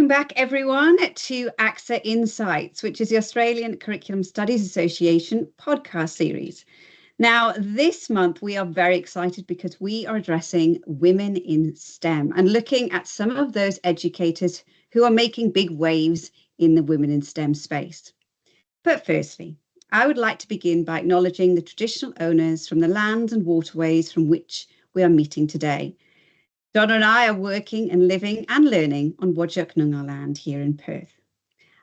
Welcome back, everyone, to AXA Insights, which is the Australian Curriculum Studies Association podcast series. Now, this month, we are very excited because we are addressing women in STEM and looking at some of those educators who are making big waves in the women in STEM space. But firstly, I would like to begin by acknowledging the traditional owners from the lands and waterways from which we are meeting today. Donna and I are working and living and learning on Whadjuk Noongar land here in Perth.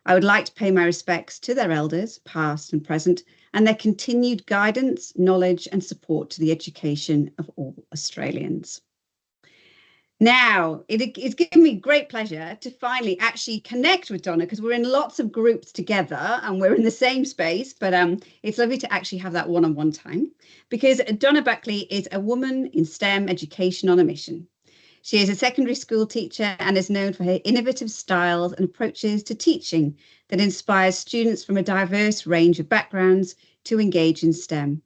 I would like to pay my respects to their elders, past and present, and their continued guidance, knowledge and support to the education of all Australians. Now, it's given me great pleasure to finally actually connect with Donna, because we're in lots of groups together and we're in the same space, but it's lovely to actually have that one-on-one time, because Donna Buckley is a woman in STEM education on a mission. She is a secondary school teacher and is known for her innovative styles and approaches to teaching that inspires students from a diverse range of backgrounds to engage in STEM.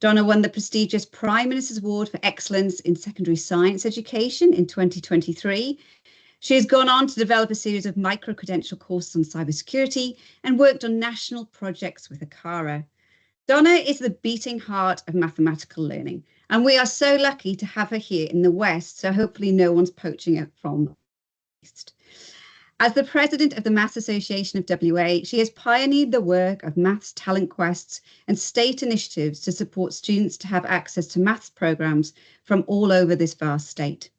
Donna won the prestigious Prime Minister's Award for Excellence in Secondary Science Education in 2023. She has gone on to develop a series of micro-credential courses on cybersecurity and worked on national projects with ACARA. Donna is the beating heart of mathematical learning, and we are so lucky to have her here in the West, so hopefully no one's poaching it from the East. As the president of the Maths Association of WA, she has pioneered the work of maths talent quests and state initiatives to support students to have access to maths programs from all over this vast state.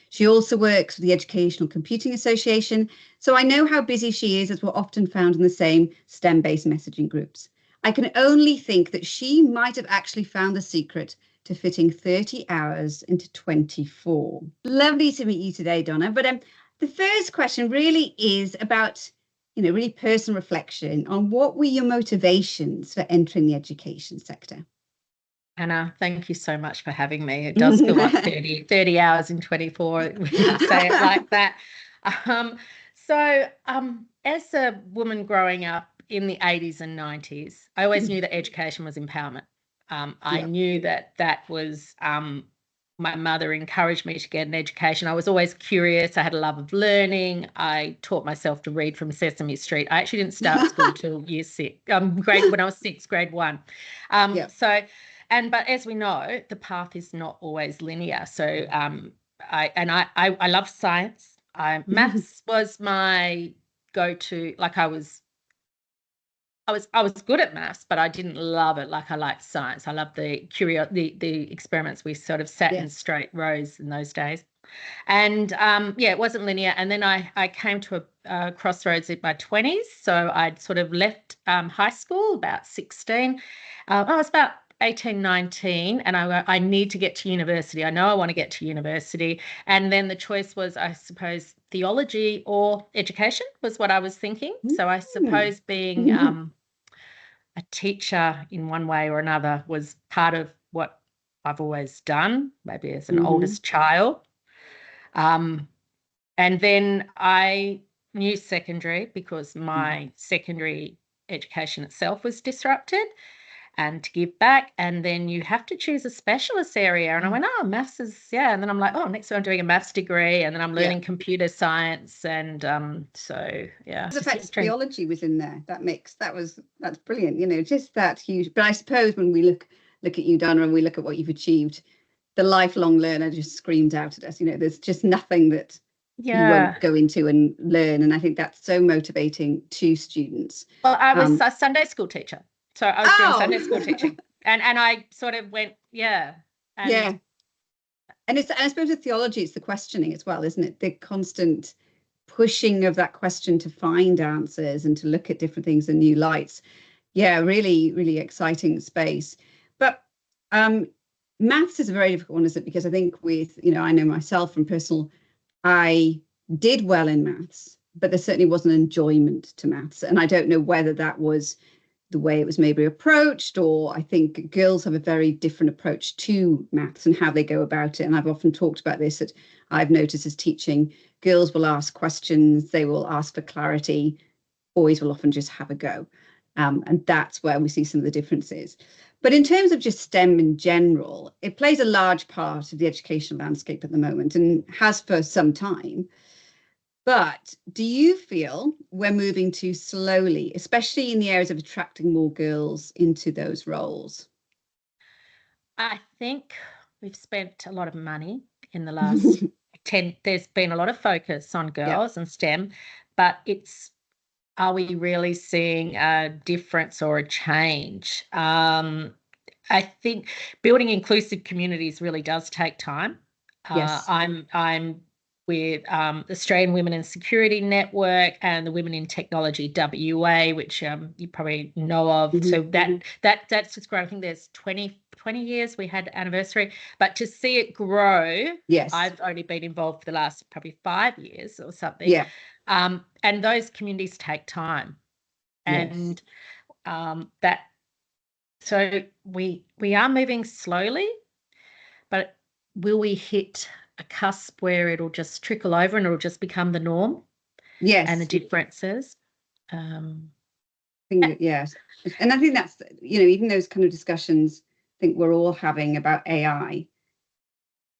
She also works with the Educational Computing Association, so I know how busy she is, as we're often found in the same STEM-based messaging groups. I can only think that she might have actually found the secret to fitting 30 hours into 24. Lovely to meet you today, Donna. But the first question really is about, really personal reflection on what were your motivations for entering the education sector? Anna, thank you so much for having me. It does feel like 30 hours in 24 when you say it like that. As a woman growing up in the 80s and 90s, I always knew that education was empowerment. I knew that was, my mother encouraged me to get an education. I was always curious. I had a love of learning. I taught myself to read from Sesame Street. I actually didn't start school till year 6, when I was 6, grade 1. But as we know, the path is not always linear. So I love science. Maths was my go-to. Like I was good at maths, but I didn't love it like I liked science. I loved the experiments. We sort of sat in straight rows in those days. And it wasn't linear. And then I came to a crossroads in my 20s. So I'd sort of left high school about 16. I was about 18, 19, and I need to get to university. I know I want to get to university. And then the choice was, I suppose, theology or education was what I was thinking. So I suppose being a teacher in one way or another was part of what I've always done, maybe as an oldest child. And then I knew secondary because my secondary education itself was disrupted, and to give back. And then you have to choose a specialist area. And I went, maths is, and then I'm like, next I'm doing a maths degree, and then I'm learning computer science. And the fact theology was in there, that's brilliant, just that huge. But I suppose when we look at you, Donna, and we look at what you've achieved, the lifelong learner just screams out at us. There's just nothing that you won't go into and learn. And I think that's so motivating to students. Well, I was a Sunday school teacher. So I was doing Sunday school teaching, and I sort of went, And it's, I suppose with theology, it's the questioning as well, isn't it? The constant pushing of that question to find answers and to look at different things in new lights. Really, really exciting space. But maths is a very difficult one, isn't it? Because I think with, I know myself from personal, I did well in maths, but there certainly wasn't enjoyment to maths. And I don't know whether that was the way it was maybe approached, or I think girls have a very different approach to maths and how they go about it. And I've often talked about this, that I've noticed as teaching, girls will ask questions, they will ask for clarity, boys will often just have a go. And that's where we see some of the differences. But in terms of just STEM in general, it plays a large part of the educational landscape at the moment and has for some time. But do you feel we're moving too slowly, especially in the areas of attracting more girls into those roles? I think we've spent a lot of money in the last 10. There's been a lot of focus on Yeah. girls and STEM, but are we really seeing a difference or a change? I think building inclusive communities really does take time. Yes. I'm with Australian Women in Security Network and the Women in Technology WA, which you probably know of. Mm-hmm. So that's just grown. I think there's 20 years we had anniversary, but to see it grow, Yes. I've only been involved for the last probably 5 years or something. Yeah. And those communities take time, and that. So we are moving slowly, but will we hit a cusp where it'll just trickle over and it'll just become the norm? Yes. And the differences. Yes. And I think that's, even those kind of discussions I think we're all having about AI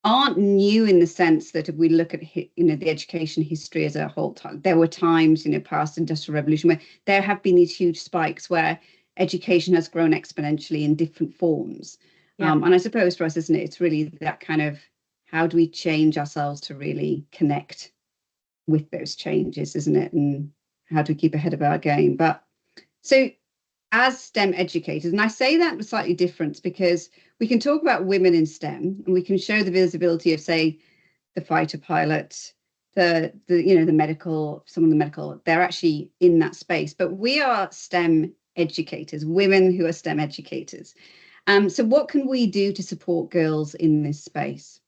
aren't new in the sense that if we look at, the education history as a whole time, there were times, past Industrial Revolution where there have been these huge spikes where education has grown exponentially in different forms. Yeah. And I suppose for us, isn't it, it's really that kind of, how do we change ourselves to really connect with those changes, isn't it? And how do we keep ahead of our game? But so as STEM educators, and I say that with slightly different because we can talk about women in STEM and we can show the visibility of, say, the fighter pilot, the medical, someone in the medical, they're actually in that space. But we are STEM educators, women who are STEM educators. So what can we do to support girls in this space?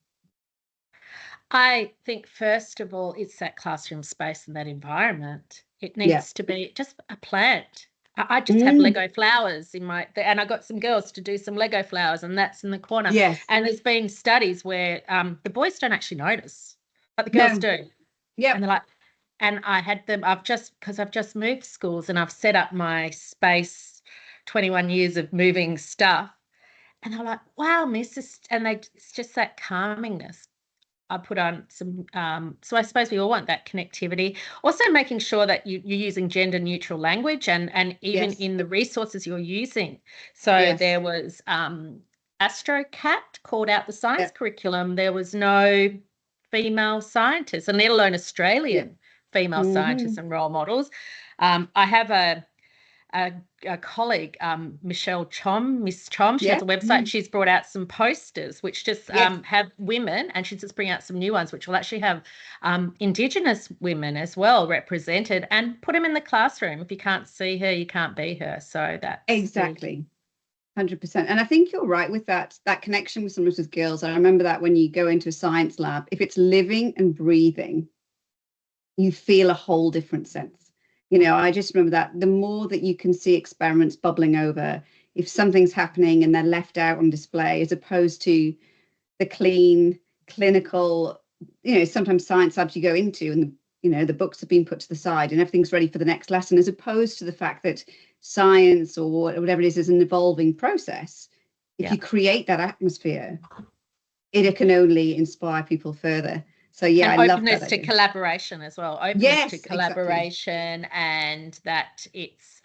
I think, first of all, it's that classroom space and that environment. It needs to be just a plant. I just have Lego flowers and I got some girls to do some Lego flowers, and that's in the corner. Yes. And there's been studies where the boys don't actually notice, but the girls do. Yeah. And they're like, and I had them, because I've just moved schools and I've set up my space, 21 years of moving stuff. And they're like, wow, miss, it's just that calmingness. I put on some, so I suppose we all want that connectivity. Also making sure that you're using gender neutral language and even in the resources you're using. So there was AstroCat called out the science curriculum. There was no female scientists, and let alone Australian female scientists and role models. I have a colleague, Miss Chom. She has a website. She's brought out some posters which just have women, and she's just bringing out some new ones which will actually have Indigenous women as well represented, and put them in the classroom. If you can't see her, you can't be her. So that's exactly 100%. And I think you're right with that connection with sometimes with girls. I remember that when you go into a science lab, if it's living and breathing, you feel a whole different sense. I just remember that the more that you can see experiments bubbling over, if something's happening and they're left out on display, as opposed to the clean, clinical, sometimes science labs you go into and, the books have been put to the side and everything's ready for the next lesson, as opposed to the fact that science or whatever it is an evolving process. If you create that atmosphere, it can only inspire people further. So I love that. Openness to collaboration as well. Openness to collaboration, and that it's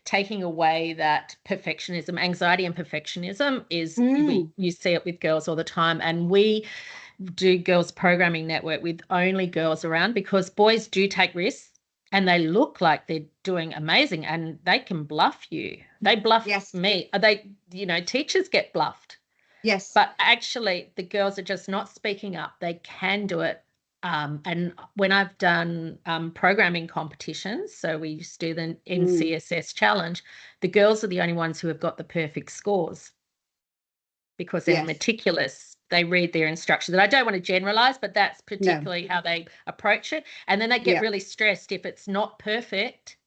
taking away that perfectionism, anxiety and perfectionism is, you see it with girls all the time. And we do Girls Programming Network with only girls around, because boys do take risks and they look like they're doing amazing and they can bluff you. They bluff me. Teachers get bluffed. Yes. But actually, the girls are just not speaking up. They can do it. And when I've done programming competitions, so we used to do the NCSS challenge, the girls are the only ones who have got the perfect scores because they're meticulous. They read their instructions. And I don't want to generalize, but that's particularly how they approach it. And then they get really stressed if it's not perfect.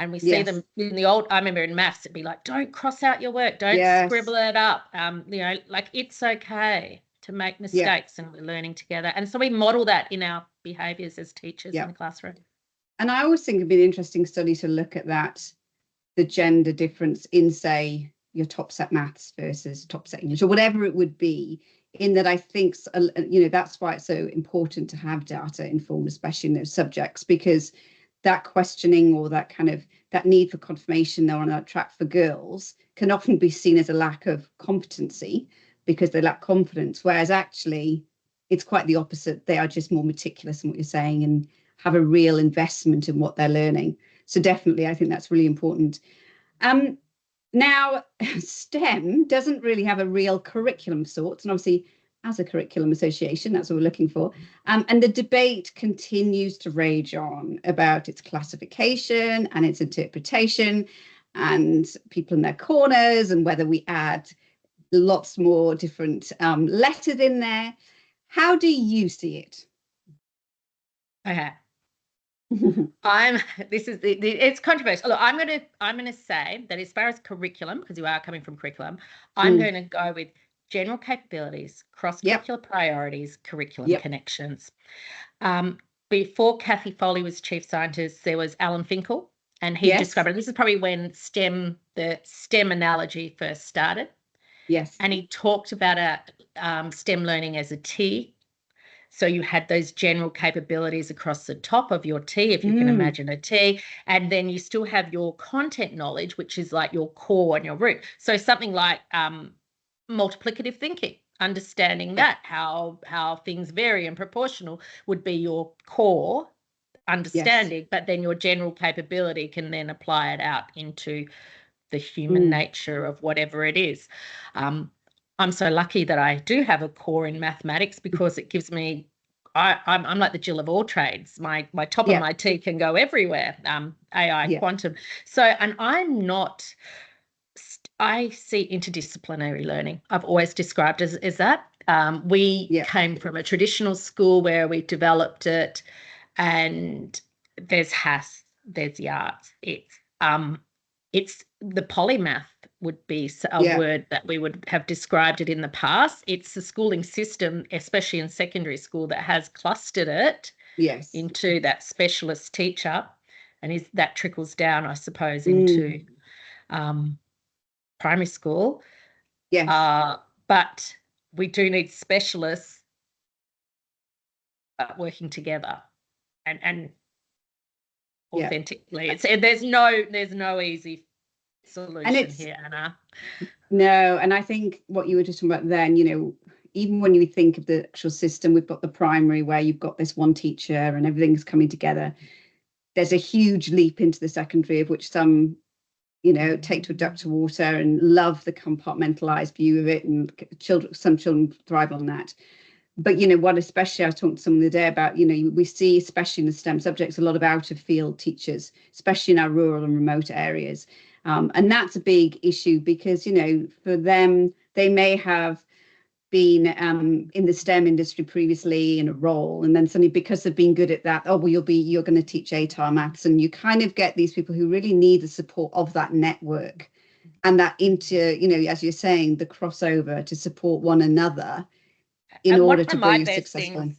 And we see them in the old, I remember in maths, it'd be like, don't cross out your work, don't scribble it up. It's okay to make mistakes and we're learning together. And so we model that in our behaviours as teachers in the classroom. And I always think it'd be an interesting study to look at that, the gender difference in, say, your top set maths versus top set English or whatever it would be, in that I think, that's why it's so important to have data informed, especially in those subjects, because that questioning or that kind of that need for confirmation they're on that track for girls can often be seen as a lack of competency because they lack confidence, whereas actually it's quite the opposite. They are just more meticulous in what you're saying and have a real investment in what they're learning. So definitely, I think that's really important. Now, STEM doesn't really have a real curriculum of sorts, and obviously, as a curriculum association, that's what we're looking for. And the debate continues to rage on about its classification and its interpretation, and people in their corners, and whether we add lots more different letters in there. How do you see it? Okay. It's controversial. Look, I'm gonna say that as far as curriculum, because you are coming from curriculum, I'm going to go with general capabilities, cross-curricular priorities, curriculum connections. Before Kathy Foley was chief scientist, there was Alan Finkel, and he described it. This is probably when the STEM analogy first started. Yes. And he talked about STEM learning as a T. So you had those general capabilities across the top of your T, if you can imagine a T, and then you still have your content knowledge, which is like your core and your root. So something like multiplicative thinking, understanding that how things vary and proportional would be your core understanding, but then your general capability can then apply it out into the human nature of whatever it is. I'm so lucky that I do have a core in mathematics because it gives me, I'm like the Jill of all trades. My top of my T can go everywhere, AI, quantum. So, and I see interdisciplinary learning. I've always described as that. We came from a traditional school where we developed it, and there's HASS, there's the arts. It's the polymath would be a word that we would have described it in the past. It's the schooling system, especially in secondary school, that has clustered it into that specialist teacher, and that trickles down, I suppose, into primary school. Yes. But we do need specialists working together and authentically. There's no easy solution here, Anna. No, and I think what you were just talking about then, even when you think of the actual system, we've got the primary where you've got this one teacher and everything's coming together. There's a huge leap into the secondary, of which some, take to a duck to water and love the compartmentalized view of it, and some children thrive on that. But what, especially I was talking to someone the other day about, we see, especially in the STEM subjects, a lot of out of field teachers, especially in our rural and remote areas. And that's a big issue because, for them, they may have been in the STEM industry previously in a role, and then suddenly, because they've been good at that, you're going to teach ATAR maths, and you kind of get these people who really need the support of that network and that as you're saying, the crossover to support one another in order to be successful.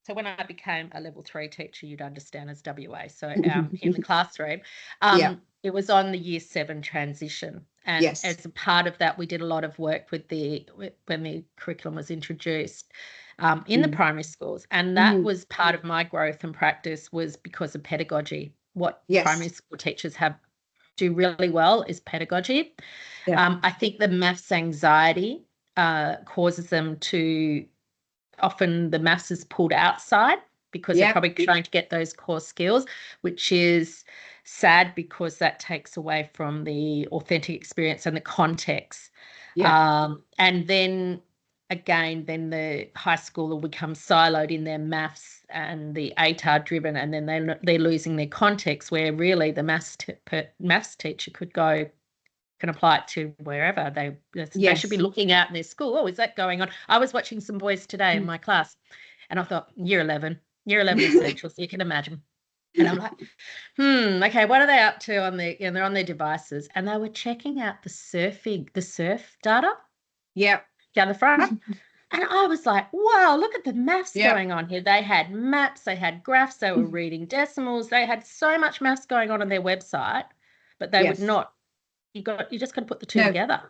So when I became a level 3 teacher, you'd understand as WA. So in the classroom, it was on the year 7 transition. And as a part of that, we did a lot of work when the curriculum was introduced in the primary schools. And that was part of my growth and practice, was because of pedagogy. What primary school teachers do really well is pedagogy. I think the maths anxiety causes them to, often the maths is pulled outside because they're probably trying to get those core skills, which is sad because that takes away from the authentic experience and the context. And then again, the high school will become siloed in their maths and the ATAR driven, and then they're losing their context, where really the maths teacher can apply it to wherever they should be looking at in their school. Oh, is that going on? I was watching some boys today in my class, and I thought, year 11 essentials, so you can imagine. And I'm like, okay, what are they up to on they're on their devices, and they were checking out the surf data. Down the front. And I was like, wow, look at the maths going on here. They had maps, they had graphs, they were reading decimals, they had so much maths going on their website, but they would not. You just got to put the two together.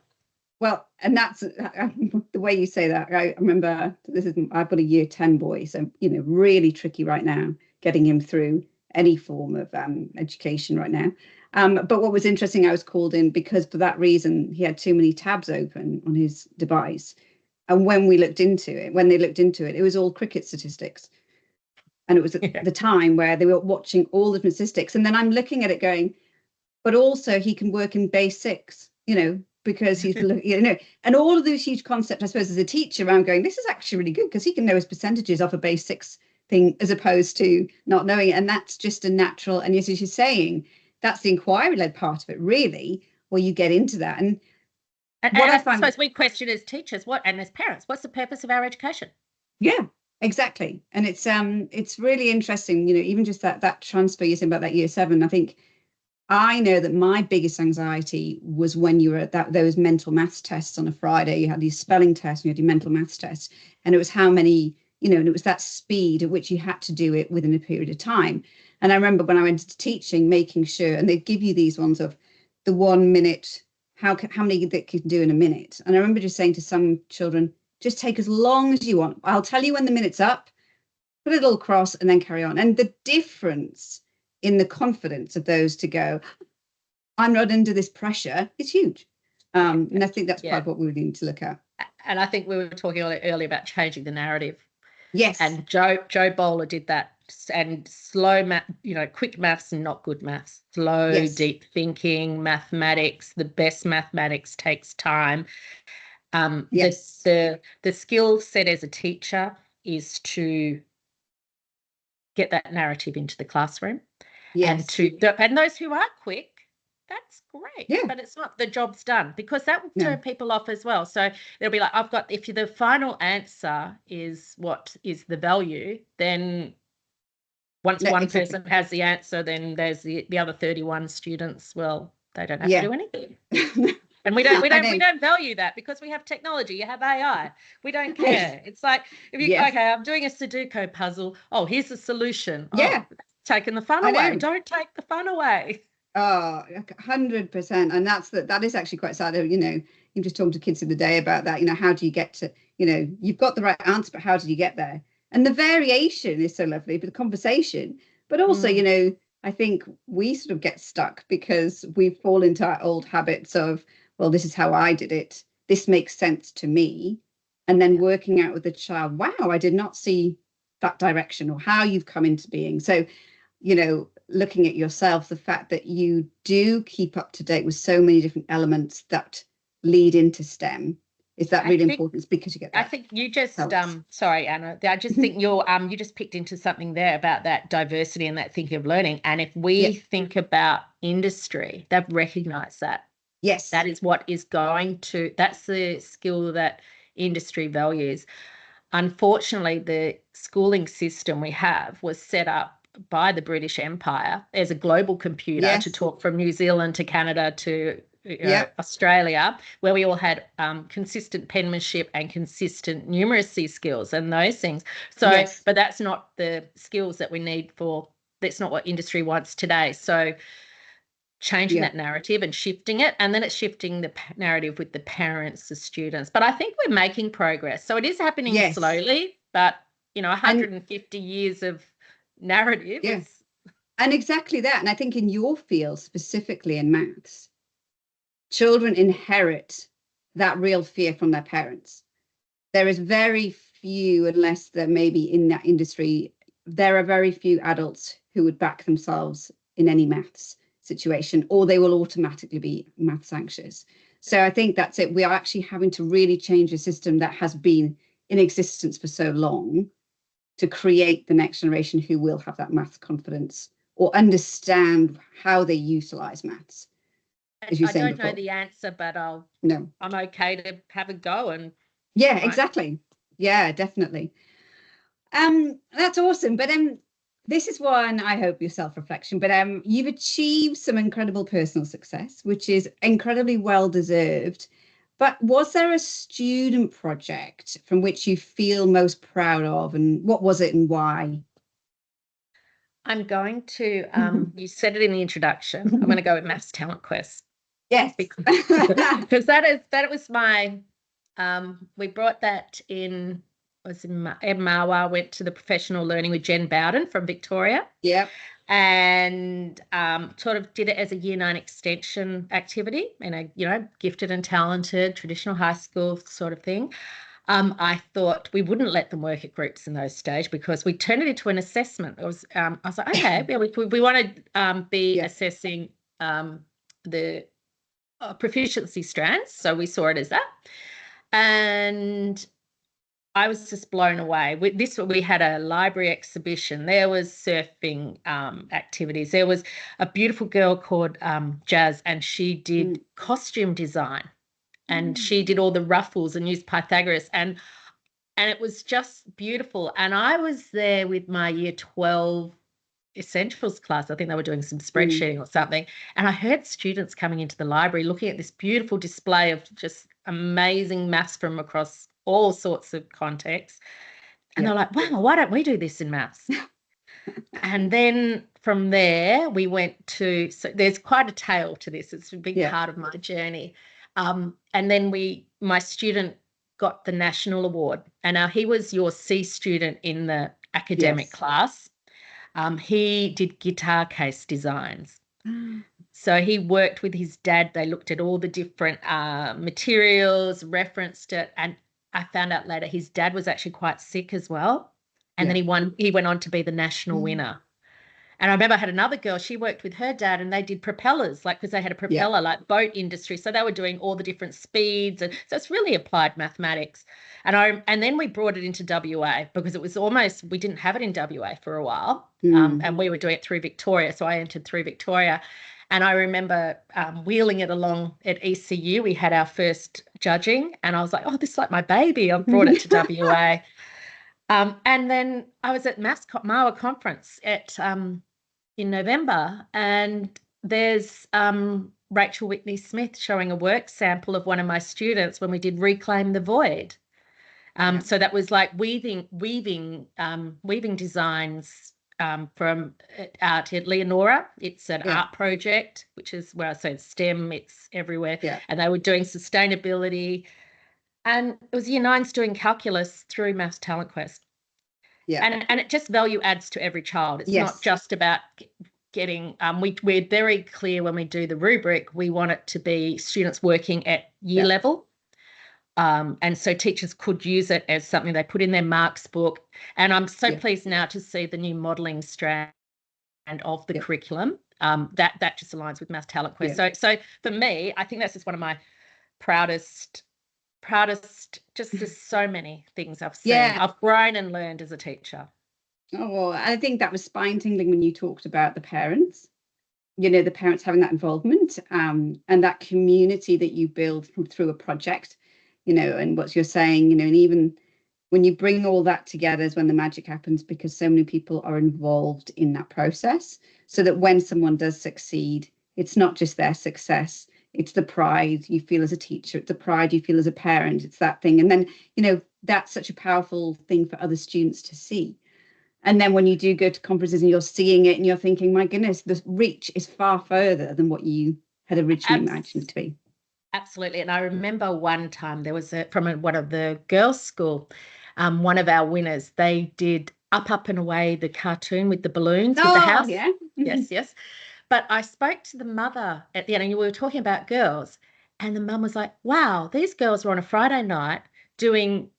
Well, and that's the way you say that. I remember I've got a year 10 boy, so really tricky right now getting him through any form of education right now. But what was interesting, I was called in because for that reason he had too many tabs open on his device, and when they looked into it, it was all cricket statistics, and it was at the time where they were watching all the statistics, and then I'm looking at it going, but also he can work in base 6, because he's, and all of those huge concepts, I suppose, as a teacher, I'm going, this is actually really good because he can know his percentages off a base 6 thing as opposed to not knowing it. And that's just a natural, and as you're saying, that's the inquiry-led part of it, really, where you get into that. And what I suppose we question as teachers, and as parents, what's the purpose of our education? Yeah, exactly. And it's really interesting, even just that transfer you're saying about that year 7. I know that my biggest anxiety was when you were at those mental maths tests on a Friday. You had these spelling tests, and you had your mental maths tests, and it was how many, and it was that speed at which you had to do it within a period of time. And I remember when I went into teaching, making sure, and they'd give you these ones of the 1 minute, how many that you can do in a minute. And I remember just saying to some children, just take as long as you want. I'll tell you when the minute's up, put a little cross, and then carry on. And the difference in the confidence of those to go, I'm not under this pressure, is huge. And I think that's part of what we need to look at. And I think we were talking earlier about changing the narrative. Yes. And Joe Bowler did that. And slow math, quick maths and not good maths. Slow, deep thinking, mathematics. The best mathematics takes time. The skill set as a teacher is to get that narrative into the classroom. Yes. And those who are quick, that's great. Yeah. But it's not the job's done, because that will turn people off as well. So they'll be like, if the final answer is what is the value, then once one person has the answer, then there's the other 31 students. Well, they don't have to do anything. And we don't value that because we have technology. You have AI. We don't care. Yes. It's like okay, I'm doing a Sudoku puzzle. Oh, here's the solution. Yeah, taking the fun away. Don't take the fun away. Oh, 100%. And that is actually quite sad. You're just talking to kids the other day about that. How do you get to? You've got the right answer, but how did you get there? And the variation is so lovely, but the conversation. But also, I think we sort of get stuck because we fall into our old habits of, well, this is how I did it. This makes sense to me. And then working out with the child, wow, I did not see that direction, or how you've come into being. So, looking at yourself, the fact that you do keep up to date with so many different elements that lead into STEM, is that really important? It's because you get that. I think you just, sorry, Anna, I just think you just picked into something there about that diversity and that thinking of learning. And if we think about industry, they've recognised that. Yes. That is what is that's the skill that industry values. Unfortunately, the schooling system we have was set up by the British Empire as a global computer to talk from New Zealand to Canada to Australia, where we all had consistent penmanship and consistent numeracy skills and those things. So, but that's not the skills that we need that's not what industry wants today. So changing that narrative and shifting it, and then it's shifting the narrative with the parents, the students. But I think we're making progress. So it is happening slowly, but 150 years of narrative is. And exactly that. And I think in your field, specifically in maths, children inherit that real fear from their parents. There is very few, unless they're maybe in that industry, there are very few adults who would back themselves in any maths situation, or they will automatically be maths anxious. So I think that's it. We are actually having to really change a system that has been in existence for so long to create the next generation who will have that maths confidence or understand how they utilize maths. I don't know the answer, but I'm okay to have a go. And exactly. Yeah, definitely. That's awesome. But this is one, I hope, your self-reflection, but you've achieved some incredible personal success, which is incredibly well deserved. But was there a student project from which you feel most proud of, and what was it and why? I'm going to, you said it in the introduction, I'm going to go with Maths Talent Quest. Yes. Because that was my we brought that in, was in Marwa, went to the professional learning with Jen Bowden from Victoria. Yep. And sort of did it as a year 9 extension activity in a, gifted and talented traditional high school sort of thing. I thought we wouldn't let them work at groups in those stages because we turned it into an assessment. It was, I was like, okay, yeah, we want to be assessing the proficiency strands. So we saw it as that. And I was just blown away. We had a library exhibition. There was surfing activities. There was a beautiful girl called Jazz, and she did costume design, and she did all the ruffles and used Pythagoras, and it was just beautiful. And I was there with my year 12 essentials class. I think they were doing some spreadsheeting or something, and I heard students coming into the library looking at this beautiful display of just amazing maths from across all sorts of contexts, and they're like, wow, why don't we do this in maths? And then from there we went to, so there's quite a tale to this, it's a big part of my journey, and then my student got the national award, and now he was your C student in the academic class. He did guitar case designs. So he worked with his dad. They looked at all the different materials, referenced it, and I found out later his dad was actually quite sick as well. And then he went on to be the national winner. And I remember I had another girl, she worked with her dad, and they did propellers, like, because they had a propeller, like boat industry. So they were doing all the different speeds. And so it's really applied mathematics. And then we brought it into WA because it was almost, we didn't have it in WA for a while. And we were doing it through Victoria. So I entered through Victoria. And I remember wheeling it along at ECU. We had our first judging, and I was like, oh, this is like my baby. I've brought it to WA. And then I was at Marwa conference in November, and there's Rachel Whitney Smith showing a work sample of one of my students when we did Reclaim the Void. So that was like weaving designs from out at Leonora. It's an art project, which is where I say STEM, it's everywhere. And they were doing sustainability. And it was year 9s doing calculus through Maths Talent Quest. And it just value adds to every child. It's not just about getting, we're very clear when we do the rubric, we want it to be students working at year level. And so teachers could use it as something they put in their marks book. And I'm so pleased now to see the new modelling strand of the curriculum. That just aligns with Maths Talent Quest. So for me, I think that's just one of my proudest, just there's so many things I've seen. I've grown and learned as a teacher. Oh, well, I think that was spine tingling when you talked about the parents, the parents having that involvement, and that community that you build through a project, and what you're saying, and even when you bring all that together is when the magic happens, because so many people are involved in that process, so that when someone does succeed, it's not just their success, it's the pride you feel as a teacher, it's the pride you feel as a parent, it's that thing. And then, that's such a powerful thing for other students to see. And then when you do go to conferences and you're seeing it and you're thinking, my goodness, the reach is far further than what you had originally imagined it to be. Absolutely. And I remember one time there was from one of the girls' school, one of our winners, they did Up and Away, the cartoon with the balloons with the house. Yeah. Yes. But I spoke to the mother at the end, and we were talking about girls, and the mum was like, wow, these girls were on a Friday night doing,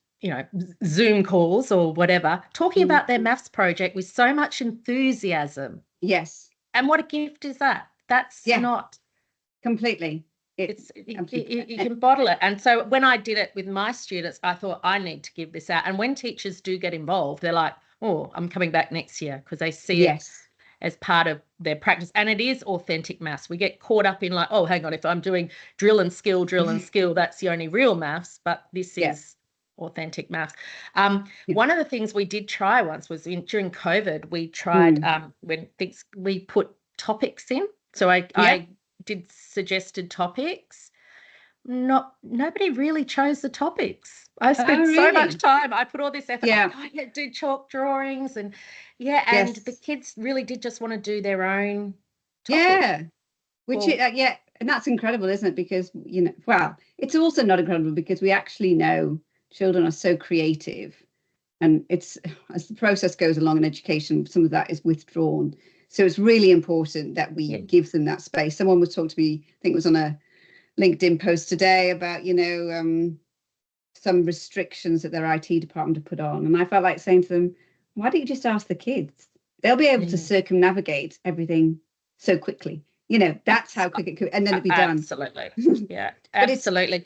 Zoom calls or whatever, talking about their maths project with so much enthusiasm. Yes. And what a gift is that? That's not completely. You can bottle it. And so when I did it with my students, I thought I need to give this out. And when teachers do get involved, they're like, oh, I'm coming back next year, because they see it as part of their practice. And it is authentic maths. We get caught up in like, oh, hang on, if I'm doing drill and skill, that's the only real maths. But this is authentic maths. One of the things we did try once was during COVID, we tried we put topics in. So I did suggested topics. Nobody really chose the topics. I spent so much time. I put all this effort. I do chalk drawings and and the kids really did just want to do their own topic. Which And that's incredible, isn't it? Because, well, it's also not incredible because we actually know children are so creative, and it's, as the process goes along in education, some of that is withdrawn. So it's really important that we give them that space. Someone was talking to me, I think it was on a LinkedIn post today about, some restrictions that their IT department have put on. And I felt like saying to them, why don't you just ask the kids? They'll be able to circumnavigate everything so quickly. That's how quick it could, and then it'd be done. Absolutely. Yeah, absolutely.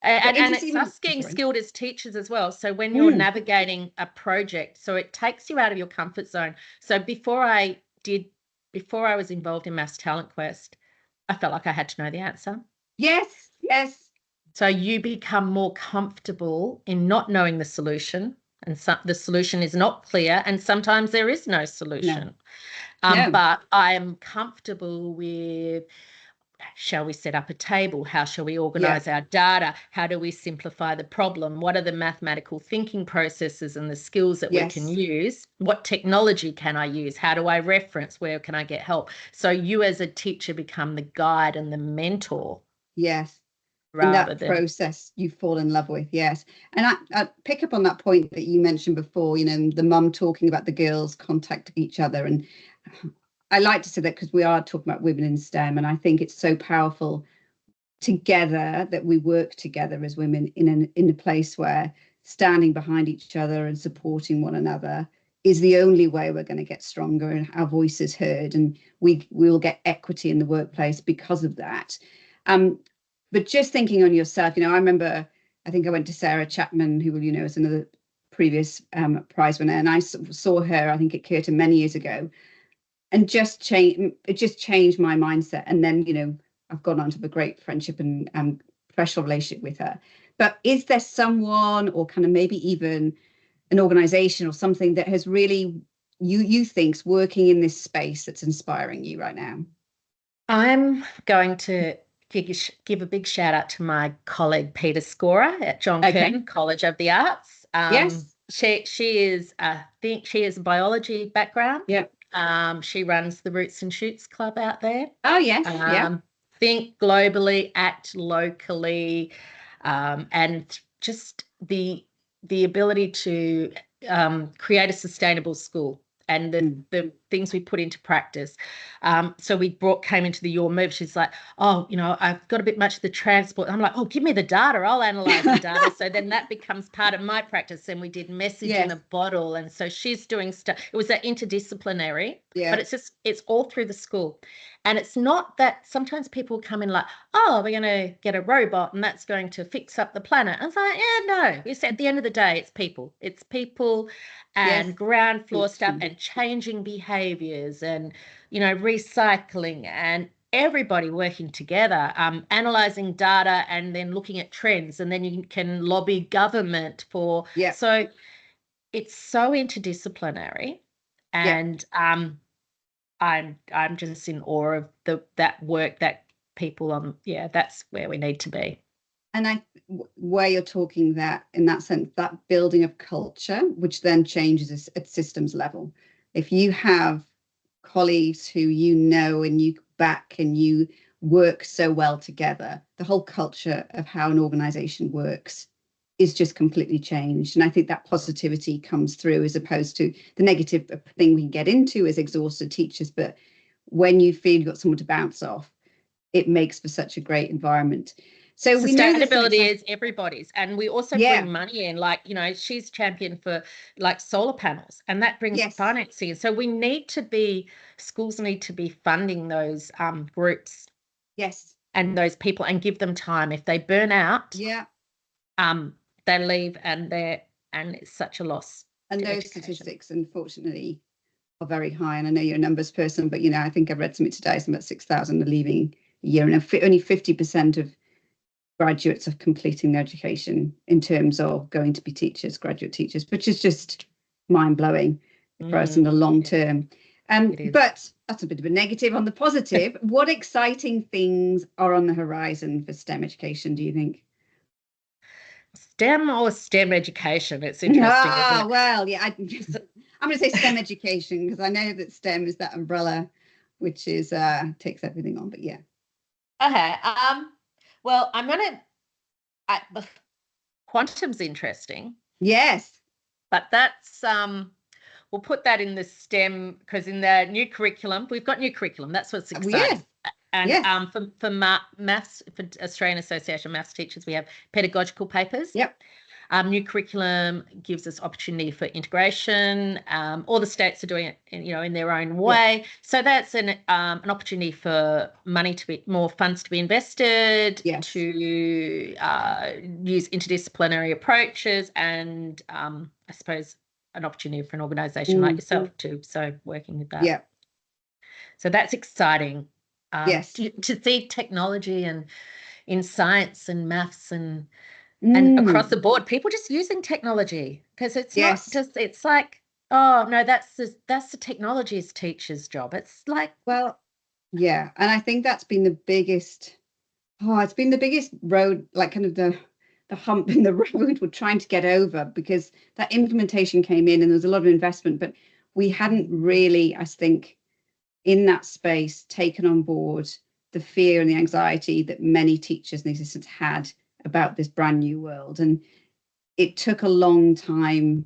And it's us getting skilled as teachers as well. So when you're navigating a project, so it takes you out of your comfort zone. So before I was involved in Mass Talent Quest, I felt like I had to know the answer. Yes. So you become more comfortable in not knowing the solution, and the solution is not clear, and sometimes there is no solution. No. But I am comfortable with, shall we set up a table? How shall we organize our data? How do we simplify the problem? What are the mathematical thinking processes and the skills that we can use? What technology can I use? How do I reference? Where can I get help? So you as a teacher become the guide and the mentor. Yes. And that process you fall in love with. Yes. And I pick up on that point that you mentioned before, the mum talking about the girls contacting each other. And I like to say that because we are talking about women in STEM, and I think it's so powerful together that we work together as women in a place where standing behind each other and supporting one another is the only way we're going to get stronger and our voices heard, and we will get equity in the workplace because of that. But just thinking on yourself, I remember, I think I went to Sarah Chapman, who is another previous prize winner, and I saw her, I think at Curtin many years ago, and it just changed my mindset. And then, I've gone on to have a great friendship and professional relationship with her. But is there someone, or kind of maybe even an organization or something that has really, you think's working in this space that's inspiring you right now? I'm going to give a big shout out to my colleague Peter Scorer at John Curtin College of the Arts. Yes, she is, I think she has a biology background. Yeah. She runs the Roots and Shoots Club out there. Oh yes, Think globally, act locally, and just the ability to create a sustainable school. And the things we put into practice. So we came into the Your Move. She's like, oh, I've got a bit much of the transport. I'm like, oh, give me the data. I'll analyze the data. So then that becomes part of my practice. And we did message in a bottle. And so she's doing stuff. It was that interdisciplinary, but it's all through the school. And it's not that sometimes people come in like, oh, we're going to get a robot and that's going to fix up the planet. I was like, no. It's at the end of the day, it's people. It's people and ground floor stuff and changing behaviors and, recycling and everybody working together, analyzing data and then looking at trends, and then you can lobby government for. So it's so interdisciplinary, and I'm just in awe of that work that people that's where we need to be. And where you're talking that, in that sense, that building of culture, which then changes at systems level. If you have colleagues who and you back and you work so well together, the whole culture of how an organization works is just completely changed. And I think that positivity comes through, as opposed to the negative thing we can get into as exhausted teachers. But when you feel you've got someone to bounce off, it makes for such a great environment. So sustainability is everybody's, and we also bring money in, like, she's champion for like solar panels, and that brings financing. So schools need to be funding those groups, and those people, and give them time. If they burn out, they leave, and it's such a loss. And those statistics, unfortunately, are very high. And I know you're a numbers person, but I think I read something today, something about 6,000 are leaving a year, and only 50% of graduates are completing their education in terms of going to be teachers, graduate teachers, which is just mind-blowing for us in the long term. But that's a bit of a negative. On the positive, what exciting things are on the horizon for STEM education, do you think? STEM or STEM education? It's interesting, isn't it? Well, I'm going to say STEM education, because I know that STEM is that umbrella which is takes everything on, but Okay. Well, quantum's interesting, Yes. but that's we'll put that in the STEM, because in the new curriculum, we've got new curriculum. That's what's exciting. Yes. And Yes. for maths, for Australian Association of Maths Teachers, we have pedagogical papers. Yep. New curriculum gives us opportunity for integration. All the states are doing it, in their own way. Yep. So that's an opportunity for more funds to be invested, Yes. to use interdisciplinary approaches, and I suppose an opportunity for an organisation like yourself so working with that. Yeah. So that's exciting. Yes. To see technology and in science and maths and across the board, people just using technology, because it's not just, it's like, oh no, that's the technology's teacher's job. It's like, well, yeah, and I think that's been the biggest. Oh, it's been the biggest road, like kind of the hump in the road we're trying to get over, because that implementation came in and there was a lot of investment, but we hadn't really, I think, in that space taken on board the fear and the anxiety that many teachers and assistants had about this brand new world. And it took a long time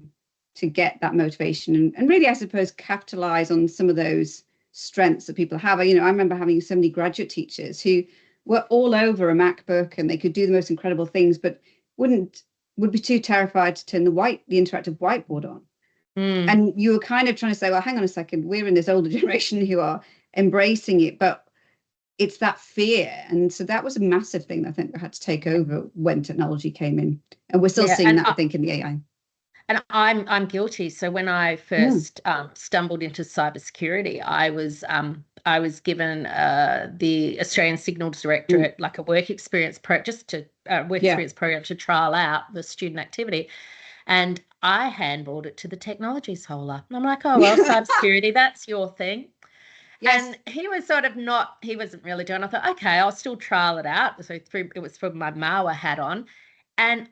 to get that motivation and really, I suppose, capitalize on some of those strengths that people have. I remember having so many graduate teachers who were all over a MacBook and they could do the most incredible things, but would be too terrified to turn the interactive whiteboard on. And you were kind of trying to say, well, hang on a second, we're in this older generation who are embracing it, but it's that fear. And so that was a massive thing that I think I had to take over when technology came in. And we're still seeing that, I think, in the AI. And I'm guilty. So when I first stumbled into cybersecurity, I was given the Australian Signals Directorate, like a work experience program to trial out the student activity. And I handballed it to the technology scholar. And I'm like, oh, well, cybersecurity, that's your thing. Yes. And he was he wasn't really doing it. I thought, okay, I'll still trial it out. So it was for my MAWA hat on. And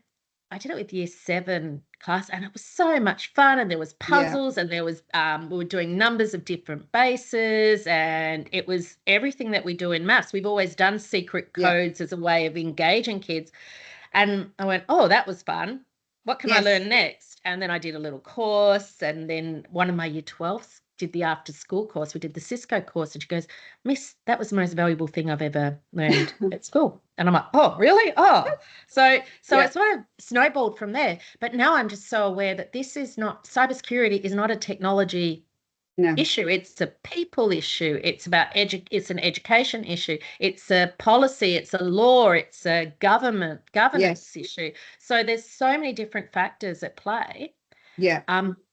I did it with year 7 class, and it was so much fun. And there was puzzles, and there was we were doing numbers of different bases, and it was everything that we do in maths. We've always done secret codes as a way of engaging kids. And I went, oh, that was fun. What can I learn next? And then I did a little course, and then one of my year 12s did the after school course. We did the Cisco course, and she goes, Miss, that was the most valuable thing I've ever learned at school. And I'm like, oh, really? Oh, so it sort of snowballed from there. But now I'm just so aware that cybersecurity is not a technology issue. It's a people issue. It's about it's an education issue. It's a policy. It's a law. It's a governance issue. So there's so many different factors at play. Yeah.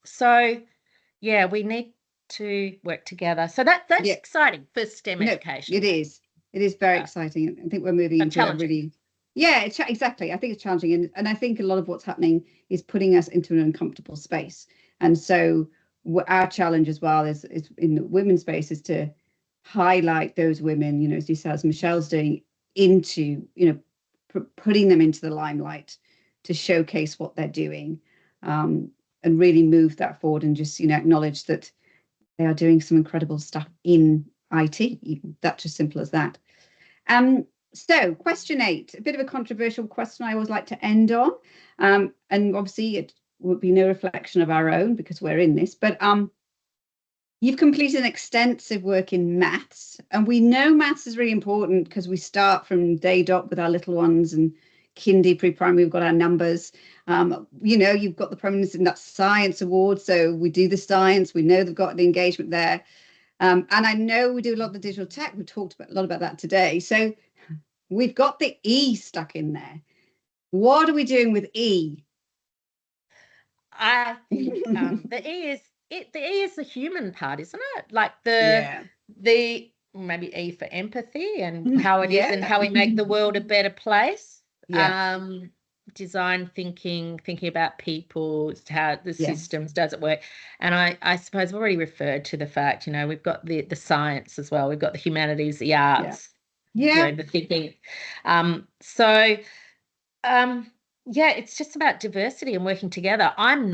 So yeah, we need to work together. So that's exciting for STEM education. It is. It is very exciting. I think we're moving into a really, exactly. I think it's challenging. And I think a lot of what's happening is putting us into an uncomfortable space. And so our challenge as well is in the women's space is to highlight those women, as you said, as Michelle's doing, into, putting them into the limelight to showcase what they're doing, and really move that forward and just, acknowledge that they are doing some incredible stuff in IT. That's as simple as that. So question 8, a bit of a controversial question I always like to end on. And obviously it would be no reflection of our own because we're in this, but you've completed an extensive work in maths, and we know maths is really important because we start from day dot with our little ones, and kindy, pre-primary, we've got our numbers. You've got the prominence in that science award, so we do the science, we know they've got the engagement there. And I know we do a lot of the digital tech, we talked a lot about that today. So we've got the E stuck in there. What are we doing with E? I think the E is the human part, isn't it? Like the maybe E for empathy and how it is and how we make the world a better place. Design thinking about people, how the systems, does it work? And I suppose I've already referred to the fact, we've got the science as well. We've got the humanities, the arts, the thinking. It's just about diversity and working together. I'm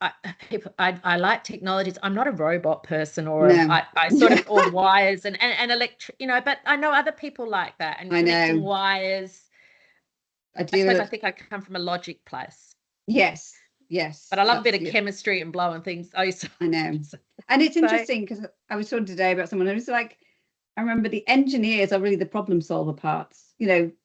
I like technologies. I'm not a robot person No. I sort of, or wires and electric, but I know other people like that, and I connecting know. wires. I I suppose do. I think I come from a logic place. Yes. Yes. But I love a That's bit of chemistry and blowing things. I know. And it's interesting because I was talking today about someone who was like, I remember the engineers are really the problem solver parts.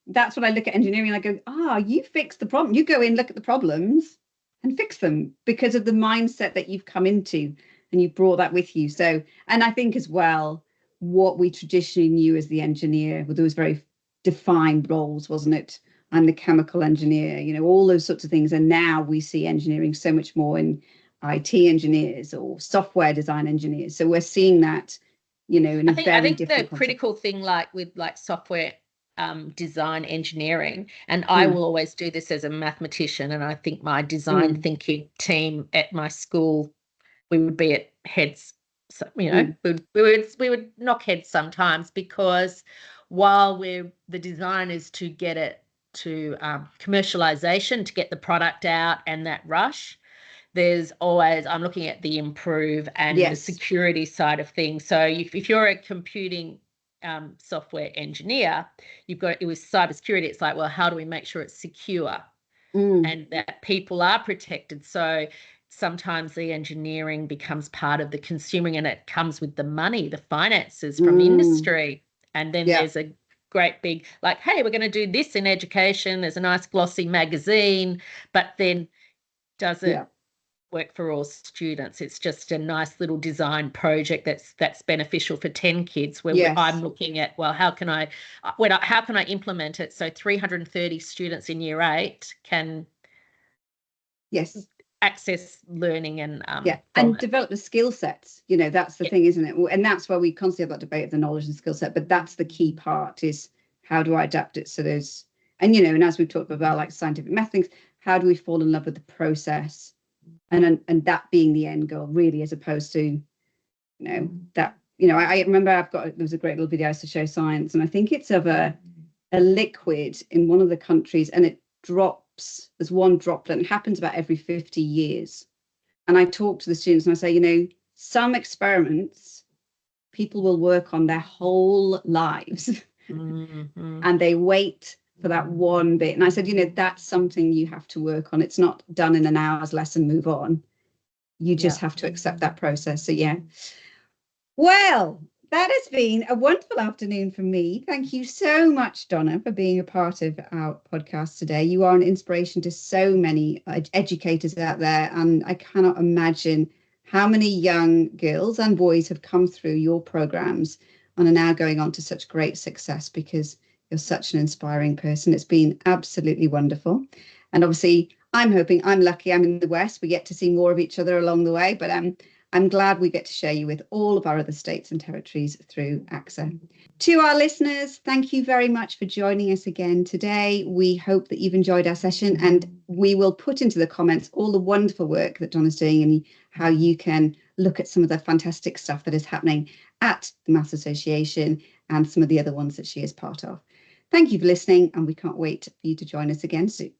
That's what I look at engineering and I go, you fix the problem. You go in, look at the problems and fix them because of the mindset that you've come into and you brought that with you. So, and I think as well, what we traditionally knew as the engineer were those very defined roles, wasn't it? I'm the chemical engineer, all those sorts of things. And now we see engineering so much more in IT engineers or software design engineers. So we're seeing that, in a I very think different the context. critical thing, like with software design engineering, and I will always do this as a mathematician, and I think my design thinking team at my school, we would be at heads, we would knock heads sometimes, because while the design is to get it to commercialization, to get the product out and that rush, there's always, I'm looking at the improve and the security side of things. So if you're a computing software engineer, it was cybersecurity. It's like, well, how do we make sure it's secure and that people are protected? So sometimes the engineering becomes part of the consuming, and it comes with the money, the finances from industry. And then there's a great big, like, hey, we're going to do this in education. There's a nice glossy magazine, but then does it work for all students? It's just a nice little design project that's beneficial for 10 kids, where I'm looking at, well, how can I implement it so 330 students in year 8 can access learning and develop the skill sets. That's the thing, isn't it? And that's why we constantly have that debate of the knowledge and skill set, but that's the key part, is how do I adapt it so there's, and as we've talked about, like scientific methods, how do we fall in love with the process, and that being the end goal, really, as opposed to that. I remember there was a great little video I used to show science, and I think it's of a liquid in one of the countries, and it drops. There's one droplet, and it happens about every 50 years. And I talk to the students and I say, some experiments people will work on their whole lives and they wait for that one bit. And I said, that's something you have to work on. It's not done in an hour's lesson, move on. You just have to accept that process. So, Well, that has been a wonderful afternoon for me. Thank you so much, Donna, for being a part of our podcast today. You are an inspiration to so many educators out there, and I cannot imagine how many young girls and boys have come through your programs and are now going on to such great success, because you're such an inspiring person. It's been absolutely wonderful. And obviously, I'm lucky I'm in the West. We get to see more of each other along the way, but I'm glad we get to share you with all of our other states and territories through AXA. To our listeners, thank you very much for joining us again today. We hope that you've enjoyed our session, and we will put into the comments all the wonderful work that Donna's doing and how you can look at some of the fantastic stuff that is happening at the Maths Association and some of the other ones that she is part of. Thank you for listening, and we can't wait for you to join us again soon.